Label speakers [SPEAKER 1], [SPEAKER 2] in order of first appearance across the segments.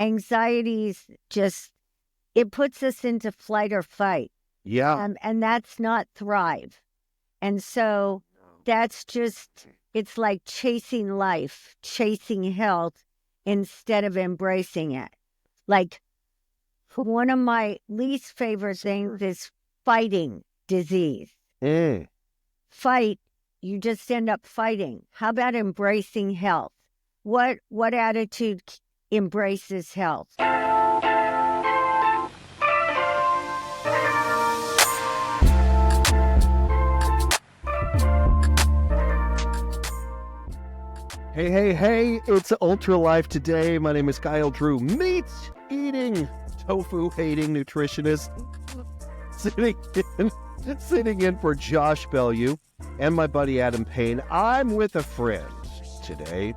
[SPEAKER 1] anxiety's just, it puts us into flight or fight.
[SPEAKER 2] Yeah.
[SPEAKER 1] And that's not thrive. And so that's just, it's like chasing life, chasing health instead of embracing it. Like one of my least favorite things is fighting disease. Fight, you just end up fighting. How about embracing health? What attitude embraces health?
[SPEAKER 2] Hey, it's Ultra Life Today. My name is Kyle Drew, meat-eating, tofu-hating nutritionist, sitting in for Josh Bellew and my buddy Adam Payne. I'm with a friend today.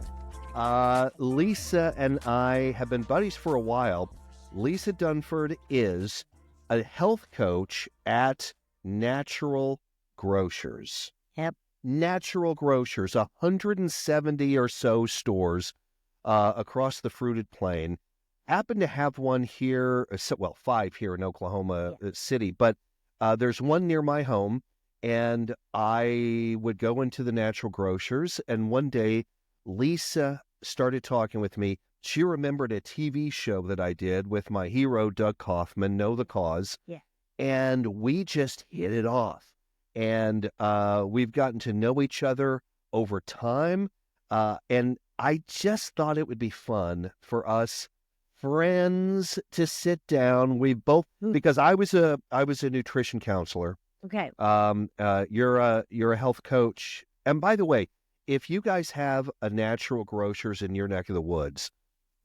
[SPEAKER 2] Lisa and I have been buddies for a while. Lisa Dunford is a health coach at Natural Grocers.
[SPEAKER 1] Yep.
[SPEAKER 2] Natural Grocers, 170 or so stores across the fruited plain. Happen to have one here, 5 here in Oklahoma City, but there's one near my home, and I would go into the Natural Grocers, and one day Lisa started talking with me. She remembered a TV show that I did with my hero, Doug Kaufman, Know the Cause, and we just hit it off. And we've gotten to know each other over time. And I just thought it would be fun for us friends to sit down. We both, because I was a nutrition counselor.
[SPEAKER 1] Okay.
[SPEAKER 2] You're a health coach. And by the way, if you guys have a Natural Grocers in your neck of the woods,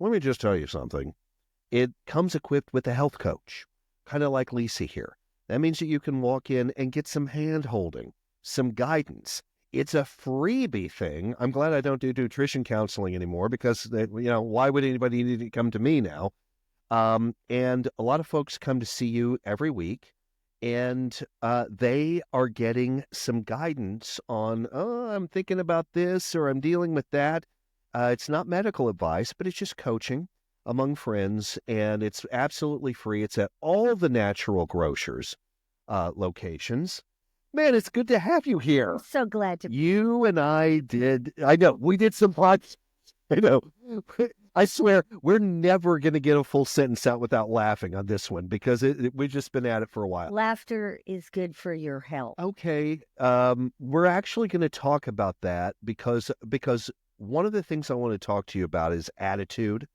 [SPEAKER 2] let me just tell you something. It comes equipped with a health coach, kind of like Lisa here. That means that you can walk in and get some hand-holding, some guidance. It's a freebie thing. I'm glad I don't do nutrition counseling anymore because, why would anybody need to come to me now? And a lot of folks come to see you every week, and they are getting some guidance on, I'm thinking about this or I'm dealing with that. It's not medical advice, but it's just coaching among friends, and it's absolutely free. It's at all the Natural Grocers locations. Man, it's good to have you here.
[SPEAKER 1] I'm so glad to be
[SPEAKER 2] here. You and I know, we did some podcasts. I swear, we're never going to get a full sentence out without laughing on this one because we've just been at it for a while.
[SPEAKER 1] Laughter is good for your health.
[SPEAKER 2] Okay. We're actually going to talk about that because one of the things I want to talk to you about is attitude.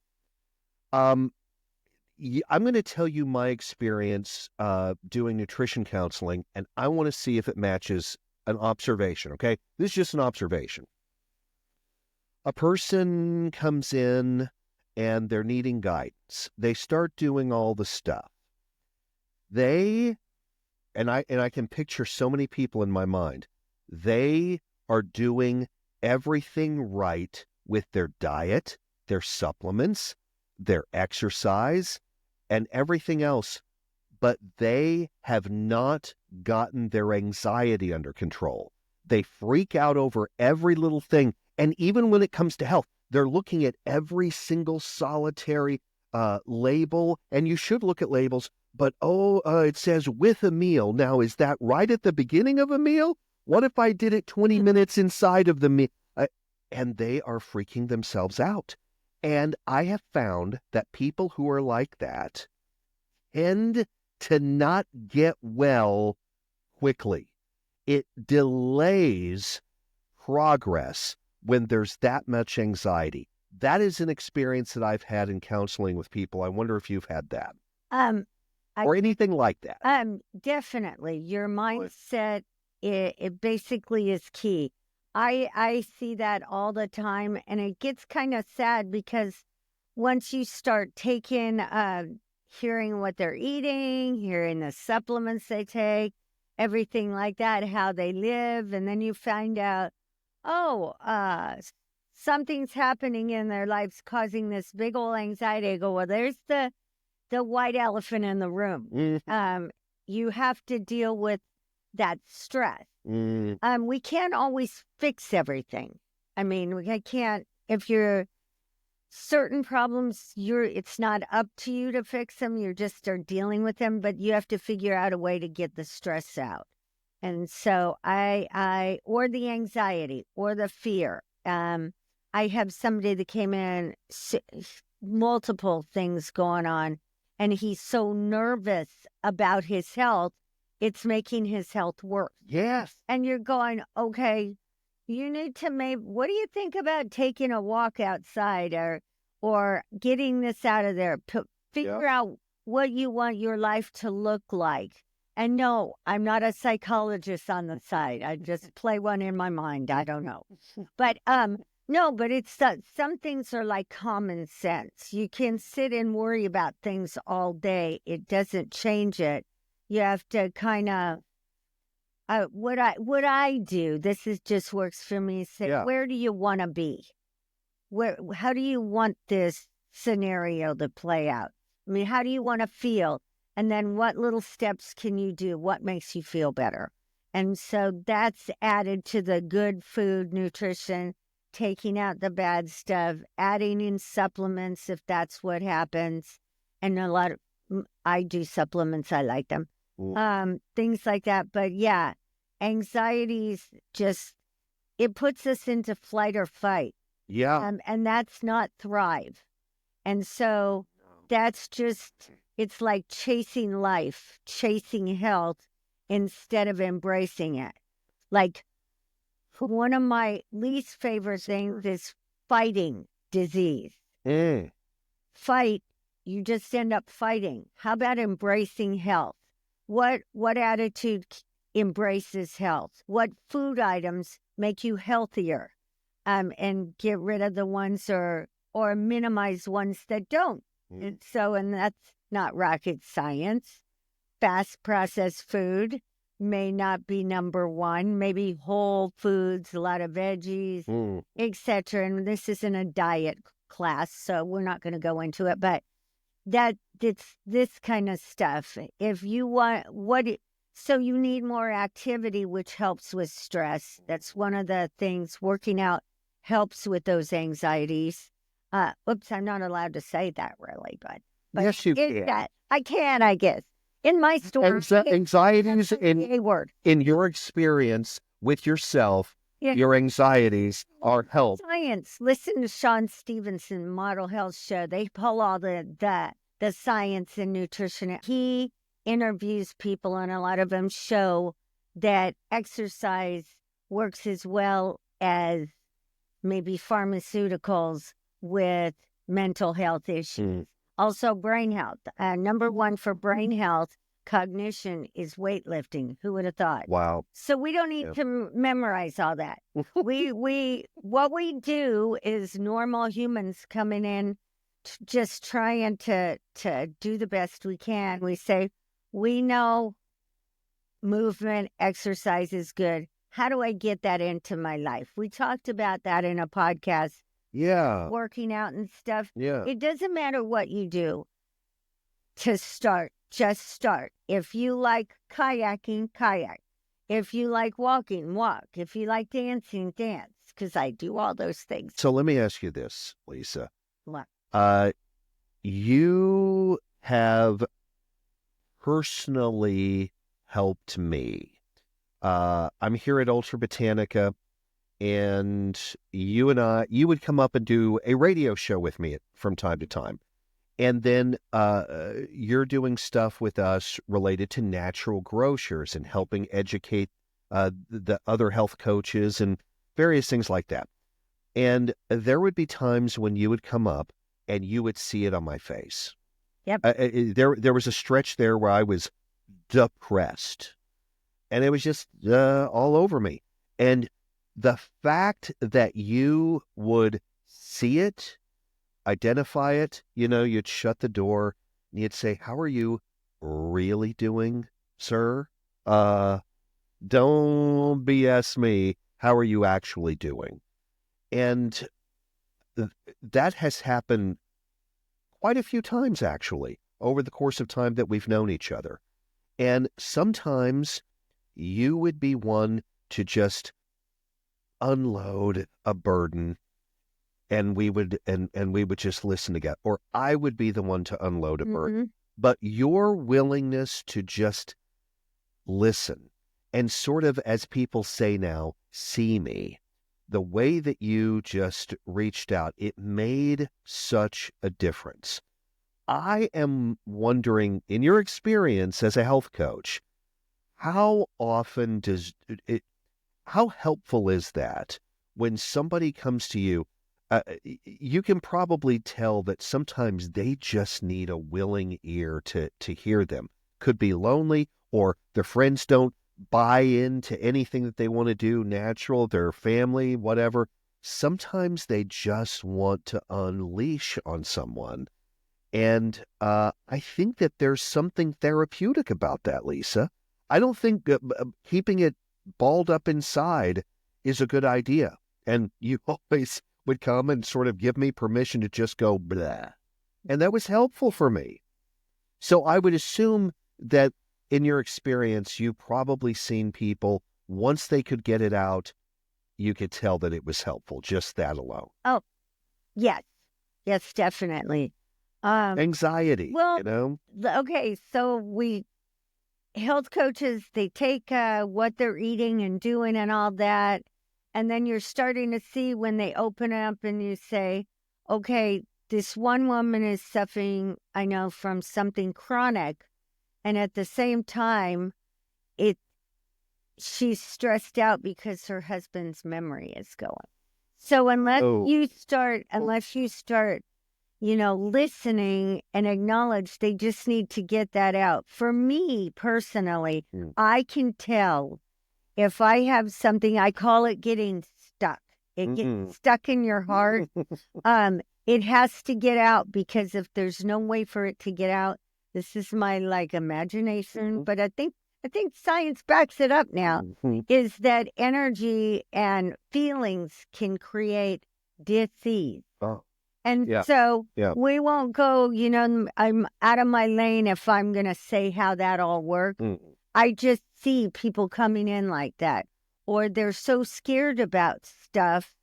[SPEAKER 2] I'm going to tell you my experience doing nutrition counseling, and I want to see if it matches an observation, okay? This is just an observation. A person comes in, and they're needing guidance. They start doing all the stuff. And I can picture so many people in my mind. They are doing everything right with their diet, their supplements, their exercise, and everything else, but they have not gotten their anxiety under control. They freak out over every little thing, and even when it comes to health, they're looking at every single solitary label, and you should look at labels, but it says with a meal. Now, is that right at the beginning of a meal? What if I did it 20 minutes inside of the meal? And they are freaking themselves out. And I have found that people who are like that tend to not get well quickly. It delays progress when there's that much anxiety. That is an experience that I've had in counseling with people. I wonder if you've had that. Or anything like that.
[SPEAKER 1] Definitely. Your mindset, it basically is key. I see that all the time, and it gets kind of sad because once you start taking, hearing what they're eating, hearing the supplements they take, everything like that, how they live, and then you find out, something's happening in their lives causing this big old anxiety. I go, well, there's the white elephant in the room.
[SPEAKER 2] Mm-hmm.
[SPEAKER 1] You have to deal with that stress. We can't always fix everything. I mean, we can't, if you're certain problems, it's not up to you to fix them. You just are dealing with them, but you have to figure out a way to get the stress out. And so or the anxiety or the fear. I have somebody that came in, multiple things going on, and he's so nervous about his health, it's making his health worse.
[SPEAKER 2] Yes.
[SPEAKER 1] And you're going, okay, you need to what do you think about taking a walk outside or getting this out of there? Figure out what you want your life to look like. And no, I'm not a psychologist on the side. I just play one in my mind. I don't know. But no, but it's some things are like common sense. You can sit and worry about things all day. It doesn't change it. You have to kind of what I do, this is just works for me. Say, where do you want to be? How do you want this scenario to play out? I mean, how do you want to feel? And then what little steps can you do? What makes you feel better? And so that's added to the good food, nutrition, taking out the bad stuff, adding in supplements if that's what happens. And I do supplements. I like them. Things like that. But yeah, anxiety's it puts us into flight or fight.
[SPEAKER 2] Yeah.
[SPEAKER 1] And that's not thrive. And so that's it's like chasing life, chasing health instead of embracing it. Like one of my least favorite things is fighting disease. Fight, you just end up fighting. How about embracing health? What attitude embraces health? What food items make you healthier? And get rid of the ones or minimize ones that don't. And that's not rocket science. Fast processed food may not be number one. Maybe whole foods, a lot of veggies, etc. And this isn't a diet class, so we're not going to go into it. But it's this kind of stuff. If you want so you need more activity, which helps with stress. That's one of the things. Working out helps with those anxieties. Oops, I'm not allowed to say that really, but
[SPEAKER 2] yes, you can.
[SPEAKER 1] I can, I guess. In my story,
[SPEAKER 2] anxieties in your experience with yourself, your anxieties are health.
[SPEAKER 1] Science. Listen to Sean Stevenson Model Health Show. They pull all the science and nutrition. He interviews people, and a lot of them show that exercise works as well as maybe pharmaceuticals with mental health issues. Also, brain health. Number one for brain health, cognition, is weightlifting. Who would have thought?
[SPEAKER 2] Wow.
[SPEAKER 1] So we don't need to memorize all that. What we do is normal humans coming in, just trying to do the best we can. We say, we know movement, exercise is good. How do I get that into my life? We talked about that in a podcast.
[SPEAKER 2] Yeah.
[SPEAKER 1] Working out and stuff.
[SPEAKER 2] Yeah.
[SPEAKER 1] It doesn't matter what you do to start. Just start. If you like kayaking, kayak. If you like walking, walk. If you like dancing, dance. Because I do all those things.
[SPEAKER 2] So let me ask you this, Lisa.
[SPEAKER 1] What?
[SPEAKER 2] You have personally helped me. I'm here at Ultra Botanica, and you would come up and do a radio show with me from time to time. And then you're doing stuff with us related to natural grocers and helping educate the other health coaches and various things like that. And there would be times when you would come up and you would see it on my face.
[SPEAKER 1] Yep.
[SPEAKER 2] There was a stretch there where I was depressed, and it was just all over me. And the fact that you would see it, identify it, you'd shut the door and you'd say, "How are you really doing, sir? Don't BS me. How are you actually doing?" And that has happened quite a few times, actually, over the course of time that we've known each other. And sometimes you would be one to just unload a burden and we would just listen together, or I would be the one to unload a burden.
[SPEAKER 1] Mm-hmm.
[SPEAKER 2] But your willingness to just listen and sort of, as people say now, see me, the way that you just reached out, it made such a difference. I am wondering, in your experience as a health coach, how often does it, how helpful is that when somebody comes to you? You can probably tell that sometimes they just need a willing ear to hear them. Could be lonely, or their friends don't buy into anything that they want to do natural, their family, whatever. Sometimes they just want to unleash on someone. And I think that there's something therapeutic about that, Lisa. I don't think keeping it balled up inside is a good idea. And you always would come and sort of give me permission to just go blah. And that was helpful for me. So I would assume that in your experience, you've probably seen people, once they could get it out, you could tell that it was helpful, just that alone.
[SPEAKER 1] Oh, yes. Yes, definitely.
[SPEAKER 2] Anxiety,
[SPEAKER 1] Well,
[SPEAKER 2] you know?
[SPEAKER 1] Okay, so health coaches, they take what they're eating and doing and all that. And then you're starting to see when they open up and you say, okay, this one woman is suffering, I know, from something chronic. And at the same time, she's stressed out because her husband's memory is going. So unless you start, listening and acknowledge, they just need to get that out. For me personally, I can tell if I have something, I call it getting stuck. It gets stuck in your heart. It has to get out, because if there's no way for it to get out, this is my imagination, but I think science backs it up now, is that energy and feelings can create disease.
[SPEAKER 2] Oh.
[SPEAKER 1] And so we won't go, I'm out of my lane if I'm going to say how that all works. I just see people coming in like that, or they're so scared about stuff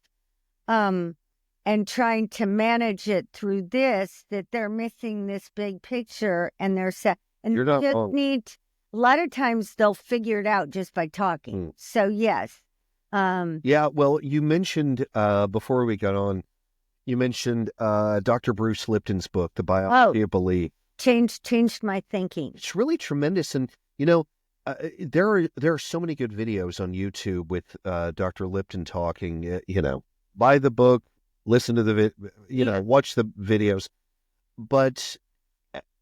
[SPEAKER 1] and trying to manage it through this, that they're missing this big picture, and they're sad. And
[SPEAKER 2] You're not wrong.
[SPEAKER 1] A lot of times they'll figure it out just by talking. So yes.
[SPEAKER 2] Yeah, well, you mentioned before we got on, you mentioned Dr. Bruce Lipton's book, The Biology of Belief.
[SPEAKER 1] Changed my thinking.
[SPEAKER 2] It's really tremendous. And, there are so many good videos on YouTube with Dr. Lipton talking, buy the book, listen to the watch the videos. But,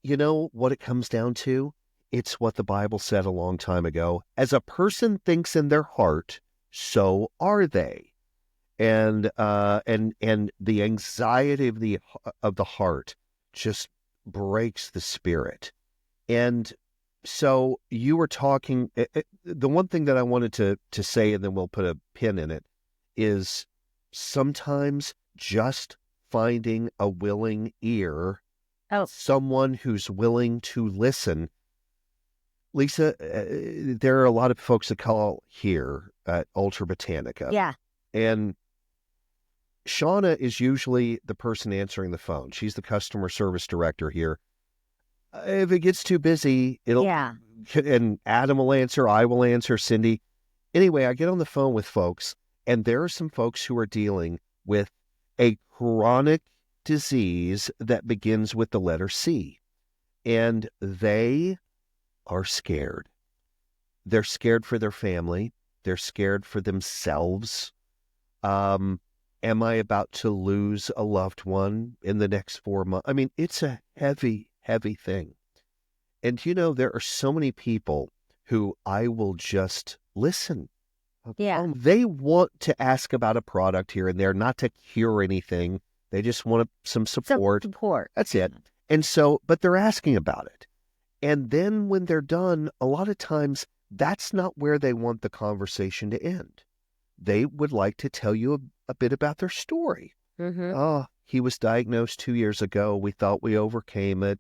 [SPEAKER 2] what it comes down to? It's what the Bible said a long time ago. As a person thinks in their heart, so are they. And the anxiety of the heart just breaks the spirit. And so you were talking, the one thing that I wanted to say, and then we'll put a pin in it, is sometimes just finding a willing ear, someone who's willing to listen. Lisa, there are a lot of folks that call here at Ultra Botanica.
[SPEAKER 1] Yeah.
[SPEAKER 2] And Shauna is usually the person answering the phone. She's the customer service director here. If it gets too busy, and Adam will answer, I will answer, Cindy. Anyway, I get on the phone with folks, and there are some folks who are dealing with a chronic disease that begins with the letter C. And they are scared. They're scared for their family. They're scared for themselves. Am I about to lose a loved one in the next 4 months? I mean, it's a heavy, heavy thing. And there are so many people who I will just listen.
[SPEAKER 1] Yeah.
[SPEAKER 2] They want to ask about a product here and there, not to cure anything. They just want some support. That's it. And so, but they're asking about it. And then when they're done, a lot of times that's not where they want the conversation to end. They would like to tell you a bit about their story. Oh, he was diagnosed 2 years ago. We thought we overcame it.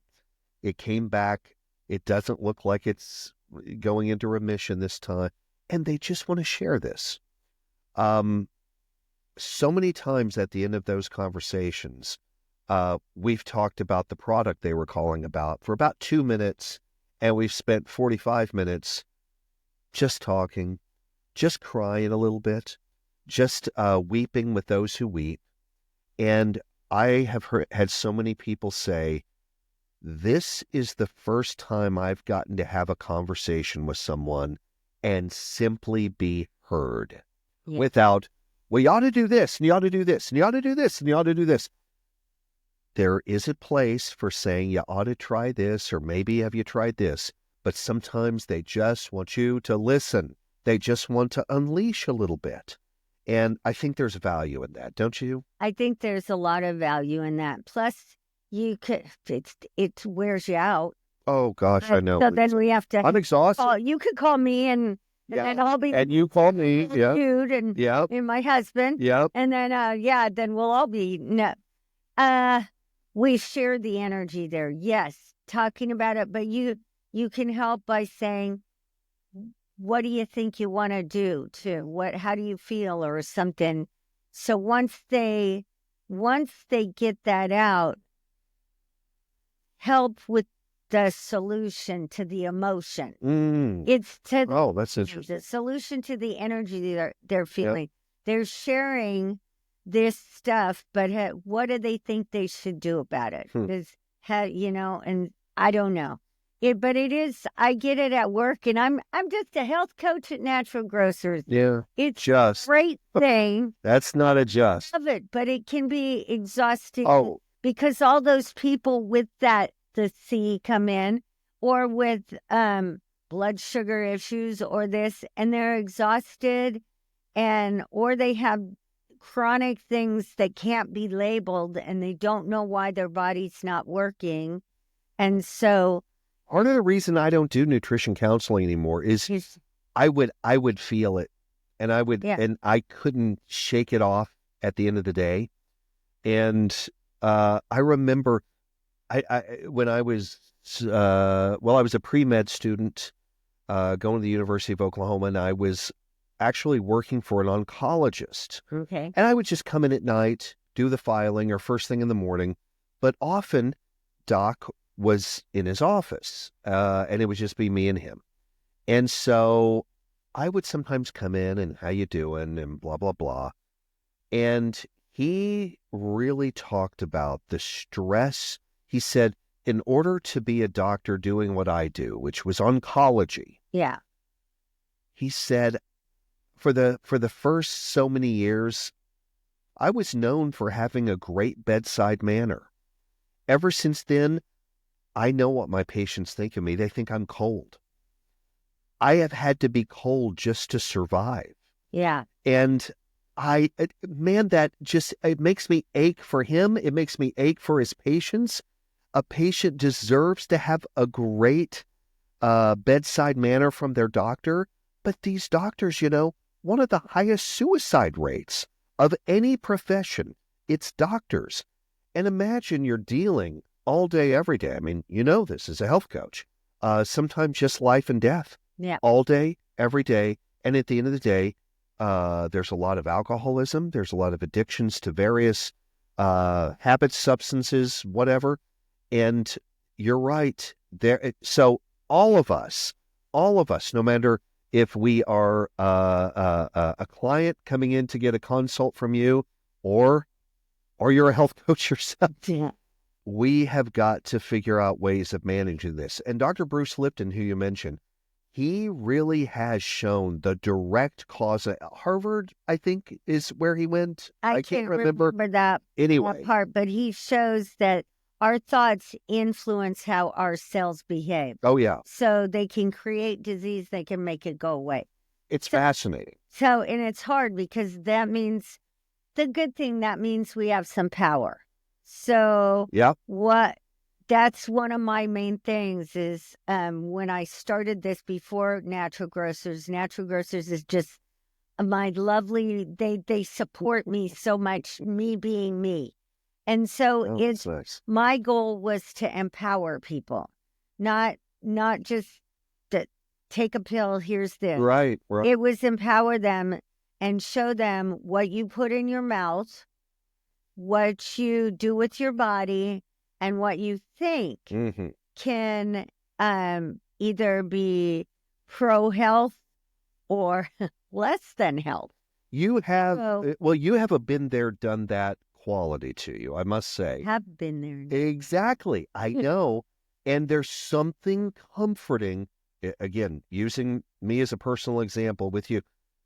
[SPEAKER 2] It came back. It doesn't look like it's going into remission this time. And they just want to share this. so many times at the end of those conversations, we've talked about the product they were calling about for about 2 minutes, and we've spent 45 minutes just talking, just crying a little bit, just weeping with those who weep. And I have had so many people say, this is the first time I've gotten to have a conversation with someone and simply be heard without, well, you ought to do this, and you ought to do this, and you ought to do this, and you ought to do this. There is a place for saying you ought to try this, or maybe have you tried this, but sometimes they just want you to listen. They just want to unleash a little bit. And I think there's value in that, don't you?
[SPEAKER 1] I think there's a lot of value in that. Plus, it wears you out.
[SPEAKER 2] Oh gosh, I know.
[SPEAKER 1] So then we have to.
[SPEAKER 2] I'm exhausted.
[SPEAKER 1] You could call me and then I'll be.
[SPEAKER 2] And you call me, yeah.
[SPEAKER 1] Dude and my husband.
[SPEAKER 2] Yeah.
[SPEAKER 1] And then then we'll all be we share the energy there. Yes, talking about it, but you can help by saying, what do you think you want to do how do you feel or something. So once they get that out, help with the solution to the emotion. It's to
[SPEAKER 2] that's interesting.
[SPEAKER 1] The solution to the energy they're feeling. Yep. They're sharing this stuff, but what do they think they should do about it? And I don't know. But it is, I get it at work, and I'm just a health coach at Natural Grocers.
[SPEAKER 2] Yeah.
[SPEAKER 1] It's
[SPEAKER 2] just
[SPEAKER 1] a great thing.
[SPEAKER 2] That's not a just.
[SPEAKER 1] I love it, but it can be exhausting.
[SPEAKER 2] Oh.
[SPEAKER 1] Because all those people with the C come in, or with blood sugar issues or this, and they're exhausted, or they have chronic things that can't be labeled, and they don't know why their body's not working. And so
[SPEAKER 2] part of the reason I don't do nutrition counseling anymore is I would feel it, and and I couldn't shake it off at the end of the day. And I remember when I was I was a pre-med student going to the University of Oklahoma, and I was actually working for an oncologist.
[SPEAKER 1] Okay.
[SPEAKER 2] And I would just come in at night, do the filing, or first thing in the morning. But often, Doc was in his office, and it would just be me and him. And so I would sometimes come in and, how you doing, and blah, blah, blah. And he really talked about the stress. He said, in order to be a doctor doing what I do, which was oncology.
[SPEAKER 1] Yeah.
[SPEAKER 2] He said, for the first so many years, I was known for having a great bedside manner. Ever since then, I know what my patients think of me. They think I'm cold. I have had to be cold just to survive.
[SPEAKER 1] Yeah.
[SPEAKER 2] And that just, it makes me ache for him. It makes me ache for his patients. A patient deserves to have a great bedside manner from their doctor. But these doctors, one of the highest suicide rates of any profession, it's doctors. And imagine you're dealing all day, every day. I mean, this as a health coach. Sometimes just life and death.
[SPEAKER 1] Yeah.
[SPEAKER 2] All day, every day. And at the end of the day, there's a lot of alcoholism. There's a lot of addictions to various habits, substances, whatever. And you're right. So all of us, no matter if we are a client coming in to get a consult from you, or you're a health coach yourself, we have got to figure out ways of managing this. And Dr. Bruce Lipton, who you mentioned, he really has shown the direct cause. Harvard, I think, is where he went.
[SPEAKER 1] I can't remember that part, but he shows that our thoughts influence how our cells behave.
[SPEAKER 2] Oh, yeah.
[SPEAKER 1] So they can create disease, they can make it go away.
[SPEAKER 2] It's fascinating.
[SPEAKER 1] So, and it's hard because that means, the good thing, that means we have some power. So
[SPEAKER 2] yeah,
[SPEAKER 1] that's one of my main things is when I started this before Natural Grocers is just my lovely, they support me so much, me being me. And so
[SPEAKER 2] nice.
[SPEAKER 1] My goal was to empower people, not just to take a pill, here's this.
[SPEAKER 2] Right.
[SPEAKER 1] It was empower them and show them what you put in your mouth, what you do with your body, and what you think can either be pro-health or less than health.
[SPEAKER 2] You have, you have a been there, done that quality to you, I must say.
[SPEAKER 1] Have been there.
[SPEAKER 2] Exactly. I know. And there's something comforting, again, using me as a personal example with you,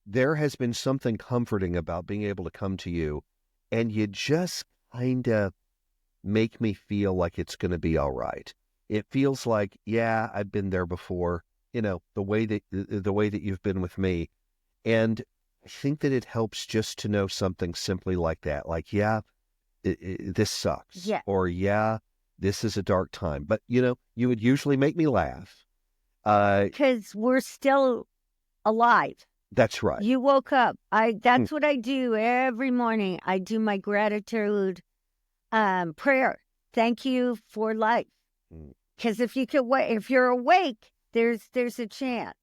[SPEAKER 2] there has been something comforting about being able to come to you and you just kind of make me feel like it's going to be all right. It feels like, yeah, I've been there before, the way that you've been with me. And I think that it helps just to know something simply like that. Like, yeah, this sucks.
[SPEAKER 1] Yeah.
[SPEAKER 2] Or, yeah, this is a dark time. But, you would usually make me laugh.
[SPEAKER 1] Because we're still alive.
[SPEAKER 2] That's right.
[SPEAKER 1] You woke up. That's what I do every morning. I do my gratitude prayer. Thank you for life. Because if you're awake, there's a chance.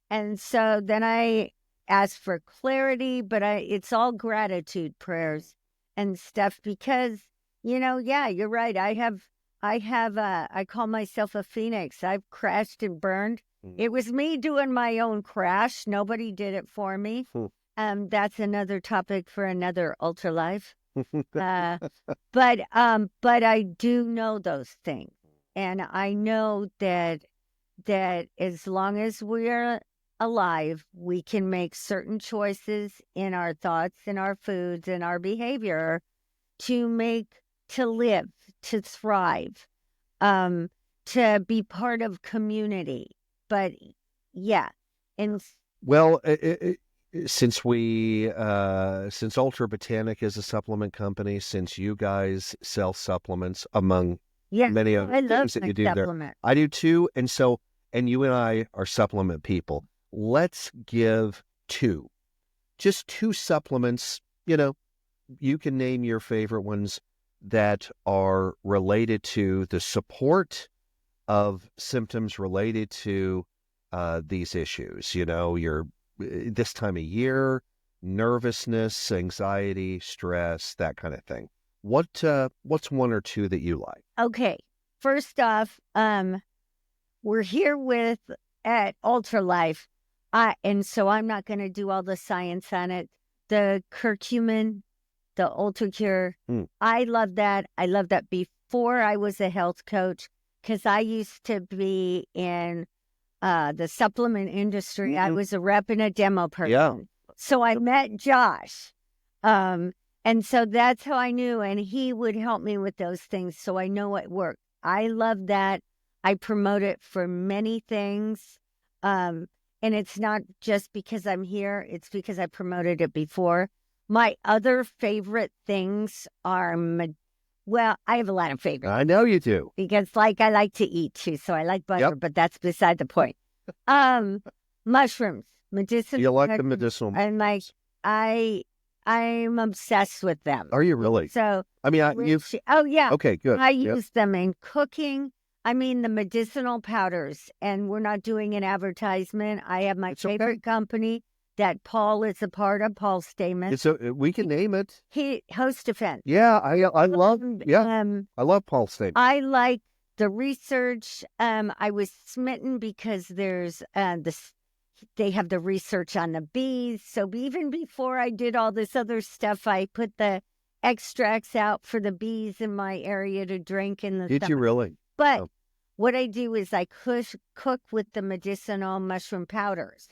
[SPEAKER 1] And so then I ask for clarity, but it's all gratitude prayers and stuff because, yeah, you're right. I call myself a phoenix. I've crashed and burned. It was me doing my own crash. Nobody did it for me. That's another topic for another ultra life. But I do know those things. And I know that as long as we're alive, we can make certain choices in our thoughts, in our foods, in our behavior to live, to thrive, to be part of community. But yeah, and
[SPEAKER 2] well, since Ultra Botanica is a supplement company, since you guys sell supplements among many other things that you do there, I do too. And so, and you and I are supplement people. Let's give just two supplements. You can name your favorite ones that are related to the support of symptoms related to these issues. Your this time of year, nervousness, anxiety, stress, that kind of thing. What's one or two that you like?
[SPEAKER 1] Okay, first off, we're here at Ultra Life, and so I'm not going to do all the science on it. The curcumin, the Ultra Cure, I love that. I love that before I was a health coach because I used to be in the supplement industry. I was a rep and a demo person.
[SPEAKER 2] Yeah.
[SPEAKER 1] So I met Josh. And so that's how I knew, and he would help me with those things. So I know it worked. I love that. I promote it for many things. And it's not just because I'm here. It's because I promoted it before. My other favorite things are, I have a lot of favorites.
[SPEAKER 2] I know you do.
[SPEAKER 1] Because I like to eat too. So I like butter, but that's beside the point. Mushrooms, medicinal.
[SPEAKER 2] You like the medicinal?
[SPEAKER 1] And I'm obsessed with them.
[SPEAKER 2] Are you really?
[SPEAKER 1] So,
[SPEAKER 2] I mean,
[SPEAKER 1] oh yeah.
[SPEAKER 2] Okay, good.
[SPEAKER 1] I use them in cooking. I mean, the medicinal powders, and we're not doing an advertisement. I have my favorite company that Paul is a part of, Paul Stamen.
[SPEAKER 2] We can name it.
[SPEAKER 1] Host Defense.
[SPEAKER 2] Yeah, I love Paul Stamen.
[SPEAKER 1] I like the research. I was smitten because there's they have the research on the bees. So even before I did all this other stuff, I put the extracts out for the bees in my area to drink in the
[SPEAKER 2] Did
[SPEAKER 1] summer.
[SPEAKER 2] you really?
[SPEAKER 1] But what I do is I cook with the medicinal mushroom powders.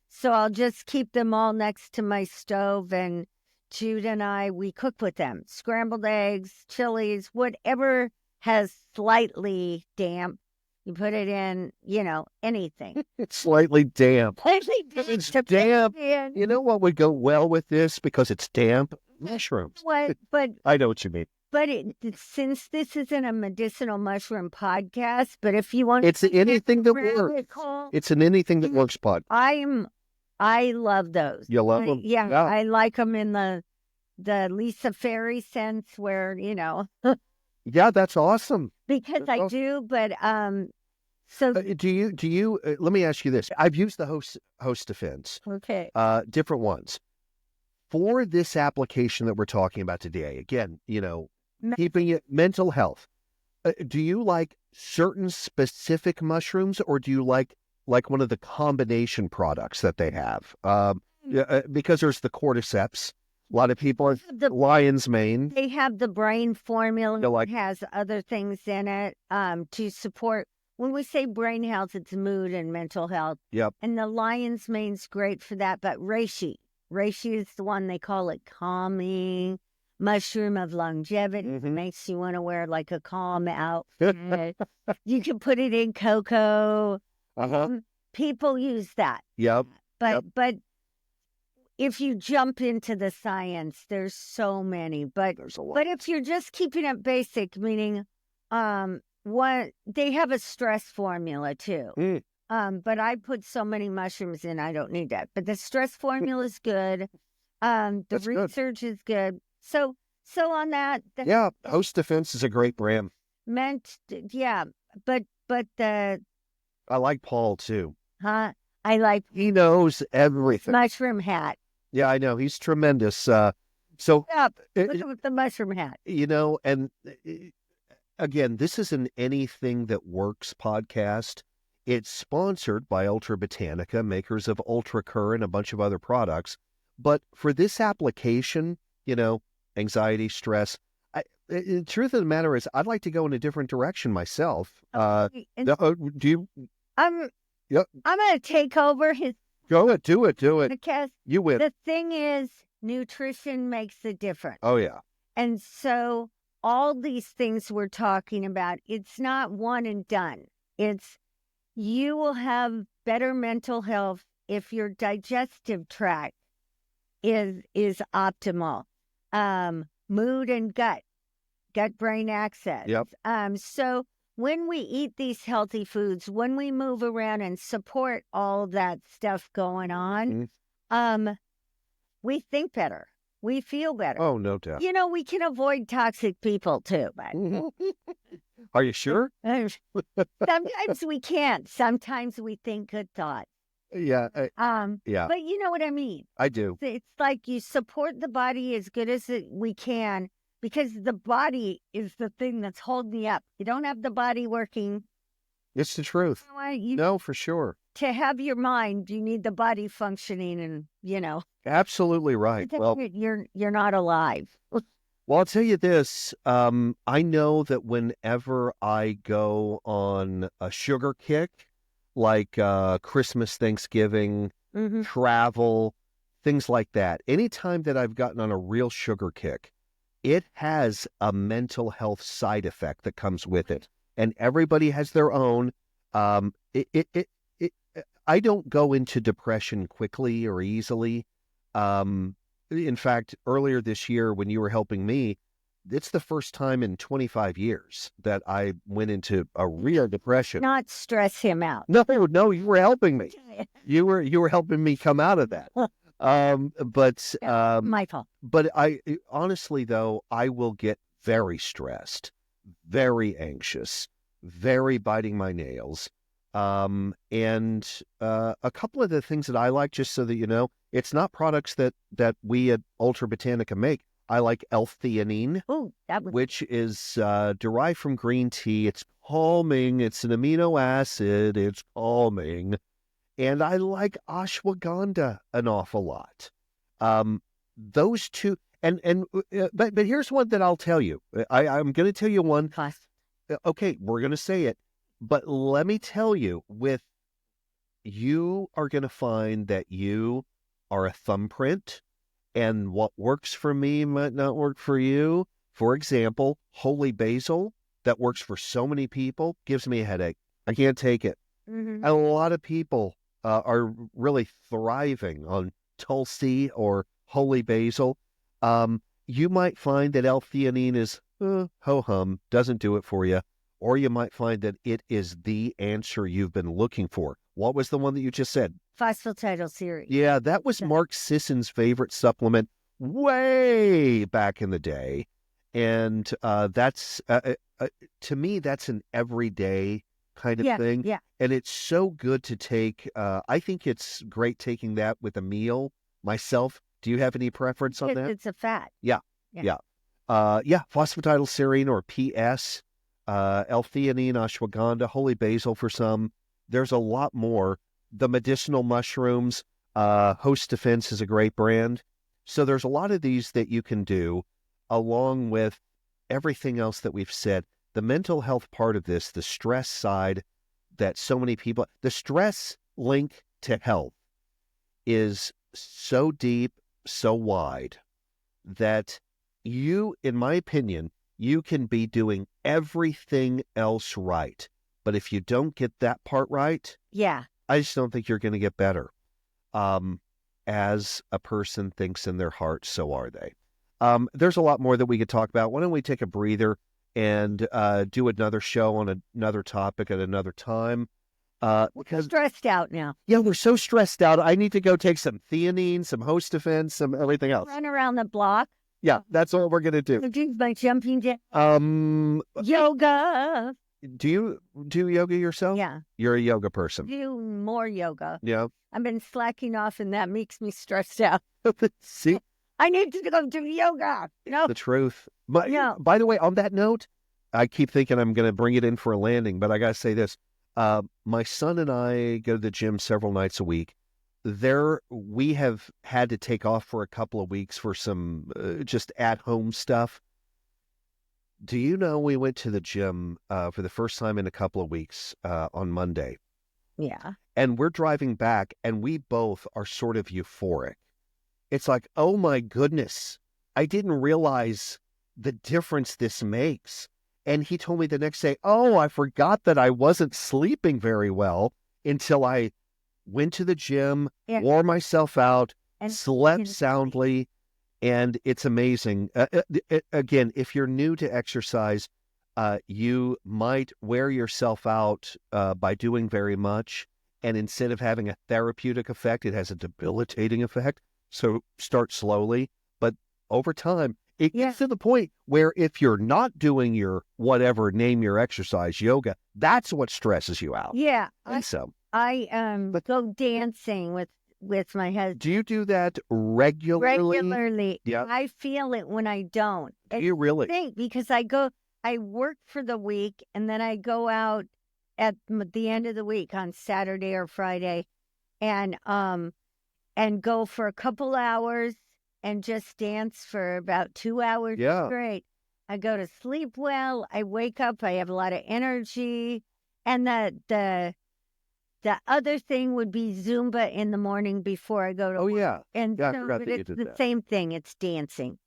[SPEAKER 1] So I'll just keep them all next to my stove, and Jude and we cook with them. Scrambled eggs, chilies, whatever has slightly damp. You put it in, anything.
[SPEAKER 2] It's slightly damp.
[SPEAKER 1] It's
[SPEAKER 2] damp. You know what would go well with this because it's damp? Mushrooms.
[SPEAKER 1] What? But
[SPEAKER 2] I know what you mean.
[SPEAKER 1] But since this isn't a medicinal mushroom podcast, but if you want,
[SPEAKER 2] it's anything that works. It's an anything that works pod.
[SPEAKER 1] I love those.
[SPEAKER 2] You love them?
[SPEAKER 1] Yeah, I like them in the Lisa Fairy sense, where
[SPEAKER 2] Yeah, that's awesome.
[SPEAKER 1] Because I do, but so
[SPEAKER 2] do you? Let me ask you this. I've used the host defense.
[SPEAKER 1] Okay.
[SPEAKER 2] Different ones. For this application that we're talking about today, again,
[SPEAKER 1] Me-
[SPEAKER 2] keeping it mental health. Do you like certain specific mushrooms, or do you like one of the combination products that they have? Because there's the cordyceps. A lot of people are lion's mane.
[SPEAKER 1] They have the brain formula.
[SPEAKER 2] They're like-
[SPEAKER 1] It has other things in it to support. When we say brain health, it's mood and mental health.
[SPEAKER 2] Yep.
[SPEAKER 1] And the lion's mane's great for that. But reishi is the one they call it calming. Mushroom of longevity makes you want to wear like a calm outfit. You can put it in cocoa. People use that.
[SPEAKER 2] Yep.
[SPEAKER 1] But if you jump into the science, there's so many. But
[SPEAKER 2] There's a lot.
[SPEAKER 1] But if you're just keeping it basic, meaning what they have a stress formula too. But I put so many mushrooms in, I don't need that. But the stress formula is good. The
[SPEAKER 2] That's good.
[SPEAKER 1] research is good. So on that,
[SPEAKER 2] Yeah, Host Defense is a great brand.
[SPEAKER 1] but the
[SPEAKER 2] I like Paul too.
[SPEAKER 1] I like
[SPEAKER 2] He knows everything.
[SPEAKER 1] mushroom hat.
[SPEAKER 2] Yeah, I know. He's tremendous. So
[SPEAKER 1] Look at the mushroom hat.
[SPEAKER 2] and again, this is an Anything That Works podcast. It's sponsored by Ultra Botanica, makers of Ultra Cur and a bunch of other products. But for this application, anxiety, stress, the truth of the matter is I'd like to go in a different direction myself.
[SPEAKER 1] Okay, and
[SPEAKER 2] Do you?
[SPEAKER 1] I'm
[SPEAKER 2] Yep.
[SPEAKER 1] I'm gonna take over his
[SPEAKER 2] Go ahead. Do it.
[SPEAKER 1] because
[SPEAKER 2] You win.
[SPEAKER 1] the thing is nutrition makes a difference.
[SPEAKER 2] Oh, yeah.
[SPEAKER 1] And so all these things we're talking about, it's not one and done. It's you will have better mental health if your digestive tract is optimal. Mood and gut-brain axis.
[SPEAKER 2] Yep.
[SPEAKER 1] So when we eat these healthy foods, when we move around and support all that stuff going on, we think better. We feel better.
[SPEAKER 2] Oh, no doubt.
[SPEAKER 1] We can avoid toxic people too, but
[SPEAKER 2] Are you sure?
[SPEAKER 1] sometimes we can't. Sometimes we think good thoughts.
[SPEAKER 2] Yeah. Yeah,
[SPEAKER 1] But you know what I mean.
[SPEAKER 2] I do.
[SPEAKER 1] It's like you support the body as good as we can because the body is the thing that's holding you up. You don't have the body working.
[SPEAKER 2] It's the truth. No, for sure.
[SPEAKER 1] To have your mind, you need the body functioning, and
[SPEAKER 2] Absolutely right. Well,
[SPEAKER 1] you're not alive.
[SPEAKER 2] I'll tell you this. I know that whenever I go on a sugar kick, like Christmas, Thanksgiving, travel, things like that, anytime that I've gotten on a real sugar kick, it has a mental health side effect that comes with it. And everybody has their own. I don't go into depression quickly or easily. In fact, earlier this year when you were helping me, it's the first time in 25 years that I went into a real depression.
[SPEAKER 1] Not stress him out.
[SPEAKER 2] No, you were helping me. You were helping me come out of that.
[SPEAKER 1] My fault.
[SPEAKER 2] But I honestly, though, I will get very stressed, very anxious, very biting my nails. And a couple of the things that I like, just so that you know, it's not products that we at Ultra Botanica make. I like L-theanine, which is derived from green tea. It's calming. It's an amino acid. It's calming. And I like ashwagandha an awful lot. Those two, but here's one that I'll tell you. I'm going to tell you one. Okay, we're going to say it. But let me tell you, you are going to find that you are a thumbprint, and what works for me might not work for you. For example, holy basil, that works for so many people, gives me a headache. I can't take it. And a lot of people are really thriving on Tulsi or holy basil. You might find that L-theanine is ho-hum, doesn't do it for you. Or you might find that it is the answer you've been looking for. What was the one that you just said?
[SPEAKER 1] Phosphatidylserine.
[SPEAKER 2] Yeah, that was Mark Sisson's favorite supplement way back in the day. And that's, to me, that's an everyday kind of thing.
[SPEAKER 1] Yeah.
[SPEAKER 2] And it's so good to take. I think it's great taking that with a meal. Myself, Do you have any preference on that?
[SPEAKER 1] It's a fat.
[SPEAKER 2] Yeah.
[SPEAKER 1] Yeah.
[SPEAKER 2] Phosphatidylserine or PS, L-theanine, ashwagandha, holy basil for some. There's a lot more. The medicinal mushrooms, Host Defense is a great brand. So there's a lot of these that you can do along with everything else that we've said. The mental health part of this, the stress side that so many people, the stress link to health is so deep, so wide that you, in my opinion, you can be doing everything else right. But if you don't get that part right,
[SPEAKER 1] Yeah.
[SPEAKER 2] I just don't think you're going to get better. As a person thinks in their heart, so are they. There's a lot more that we could talk about. Why don't we take a breather and do another show on another topic at another time?
[SPEAKER 1] We're stressed out now.
[SPEAKER 2] Yeah, we're so stressed out. I need to go take some theanine, some Host Defense, some everything else.
[SPEAKER 1] Run around the block.
[SPEAKER 2] Yeah, that's all we're gonna do.
[SPEAKER 1] Do my jumping jack. Yoga.
[SPEAKER 2] Do you do yoga yourself?
[SPEAKER 1] Yeah.
[SPEAKER 2] You're a yoga person.
[SPEAKER 1] Do more yoga.
[SPEAKER 2] Yeah.
[SPEAKER 1] I've been slacking off, and that makes me stressed out.
[SPEAKER 2] See,
[SPEAKER 1] I need to go do yoga. No.
[SPEAKER 2] the truth. But by the way, on that note, I keep thinking I'm going to bring it in for a landing, but I got to say this. My son and I go to the gym several nights a week. We have had to take off for a couple of weeks for some just at-home stuff. Do you know we went to the gym for the first time in a couple of weeks on Monday?
[SPEAKER 1] Yeah.
[SPEAKER 2] And we're driving back, and we both are sort of euphoric. It's like, oh my goodness, I didn't realize the difference this makes. And he told me the next day, oh, I forgot that I wasn't sleeping very well until I went to the gym, wore myself out, and slept soundly. And it's amazing. Again, if you're new to exercise, you might wear yourself out by doing very much. And instead of having a therapeutic effect, it has a debilitating effect. So start slowly. But over time, it gets to the point where if you're not doing your whatever, name your exercise, yoga, that's what stresses you out.
[SPEAKER 1] Yeah.
[SPEAKER 2] I
[SPEAKER 1] go dancing with my husband.
[SPEAKER 2] Do you do that regularly?
[SPEAKER 1] Regularly.
[SPEAKER 2] Yeah.
[SPEAKER 1] I feel it when I don't.
[SPEAKER 2] Do you really?
[SPEAKER 1] Because I work for the week, and then I go out at the end of the week on Saturday or Friday and go for a couple hours and just dance for about 2 hours straight. I go to sleep well. I wake up. I have a lot of energy. And the other thing would be Zumba in the morning before I go to work.
[SPEAKER 2] Yeah.
[SPEAKER 1] And
[SPEAKER 2] I
[SPEAKER 1] so,
[SPEAKER 2] forgot that you
[SPEAKER 1] it's
[SPEAKER 2] did
[SPEAKER 1] the
[SPEAKER 2] that.
[SPEAKER 1] same thing. It's dancing.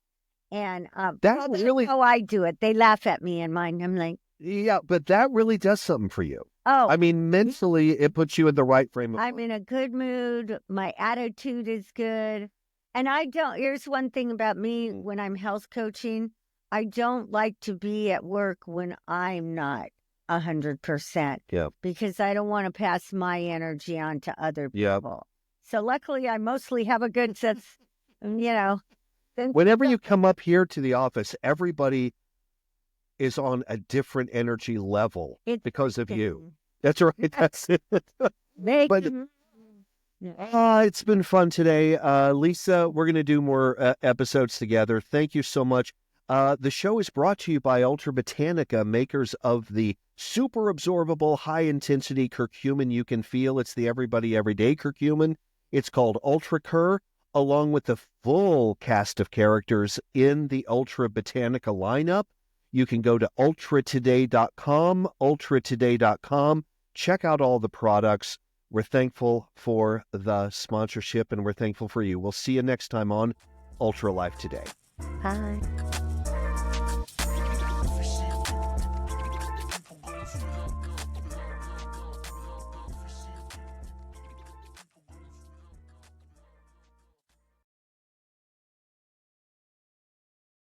[SPEAKER 1] And
[SPEAKER 2] That really...
[SPEAKER 1] how I do it. They laugh at me and mine. I'm like,
[SPEAKER 2] yeah, but that really does something for you.
[SPEAKER 1] oh.
[SPEAKER 2] I mean, mentally, it puts you in the right frame of mind.
[SPEAKER 1] I'm in a good mood. My attitude is good. And here's one thing about me when I'm health coaching. I don't like to be at work when I'm not 100%.
[SPEAKER 2] Yeah.
[SPEAKER 1] Because I don't want to pass my energy on to other people.
[SPEAKER 2] Yeah.
[SPEAKER 1] So luckily, I mostly have a good sense,
[SPEAKER 2] Whenever you come up here to the office, everybody is on a different energy level because of you. That's right. That's it. It's been fun today. Lisa, we're going to do more episodes together. Thank you so much. The show is brought to you by Botanica, makers of the super absorbable, high-intensity curcumin you can feel. It's the everybody, everyday curcumin. It's called Ultra Cur, along with the full cast of characters in the Ultra Botanica lineup. You can go to ultratoday.com. Check out all the products. We're thankful for the sponsorship, and we're thankful for you. We'll see you next time on Ultra Life Today.
[SPEAKER 1] Bye.